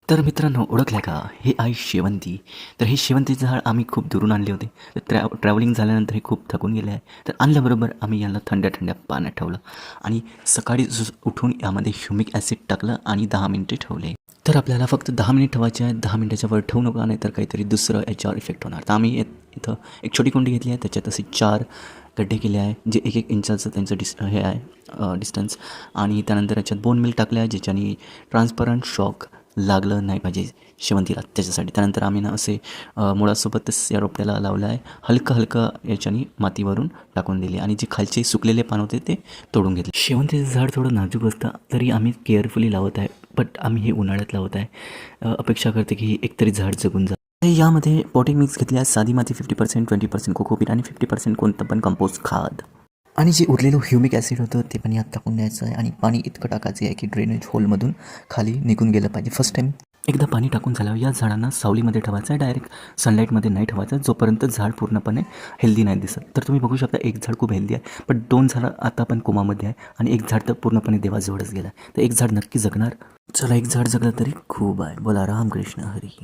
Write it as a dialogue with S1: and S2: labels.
S1: तर मित्रांनो, ओळखलं का? हे आहे शेवंती. तर हे शेवंतीचं झाड आम्ही खूप दुरून आणले होते. तर ट्रॅव्हलिंग झाल्यानंतर हे खूप थकून गेले आहे. तर आणल्याबरोबर आम्ही याला थंड्या थंड्या पाण्यात ठेवलं आणि सकाळी उठून यामध्ये ह्युमिक ॲसिड टाकलं आणि 10 मिनिटे ठेवले. तर आपल्याला फक्त 10 मिनिट ठेवायचे आहे. 10 मिनिटाच्या वर ठेवू नका, नाहीतर काहीतरी दुसरं याच्यावर इफेक्ट होणार. तर आम्ही इथं एक छोटी कुंडी घेतली आहे. त्याच्यात असे 4 गड्डे केले आहे, जे 1-1 इंचाचं त्यांचं हे आहे डिस्टन्स. आणि त्यानंतर याच्यात बोन मिल्क टाकलं आहे, ज्याच्याने ट्रान्सपरंट शॉक लागलं नाही पाहिजे शेवंतीला, त्याच्यासाठी. त्यानंतर आम्ही ना असे मुळासोबतच या रोपट्याला लावलं आहे. हलकं हलकं याच्याने मातीवरून टाकून दिली आणि जे खालचे सुकलेले पान होते ते तोडून घेतले. शेवंतीचं झाड थोडं नाजूक असतं, तरी आम्ही केअरफुली लावत आहे. बट आम्ही हे उन्हाळ्यात लावत आहे. अपेक्षा करते की एकतरी झाड जगून जा. यामध्ये पॉटिंग मिक्स घेतली आहे. साधी माती 50%, 20% कोकोपीट आणि 50% कोणतं पण कंपोस्ट खाद. आणि जे उरलेलं ह्युमिक ॲसिड होतं ते पण यात टाकून द्यायचं आहे. आणि पाणी इतकं टाकायचं आहे की ड्रेनेज होलमधून खाली निघून गेलं पाहिजे. फर्स्ट टाईम एकदा पाणी टाकून झाल्यावर या झाडांना सावलीमध्ये ठेवायचं आहे, डायरेक्ट सनलाईटमध्ये नाही ठेवायचं, जोपर्यंत झाड पूर्णपणे हेल्दी नाही दिसत. तर तुम्ही बघू शकता, एक झाड खूप हेल्दी आहे, पण 2 झाडं आता पण कोमामध्ये आहे आणि एक झाड तर पूर्णपणे देवाजवळच गेला आहे. तर एक झाड नक्की जगणार. चला, एक झाड जगलं तरी खूप आहे. बोला रामकृष्ण हरी.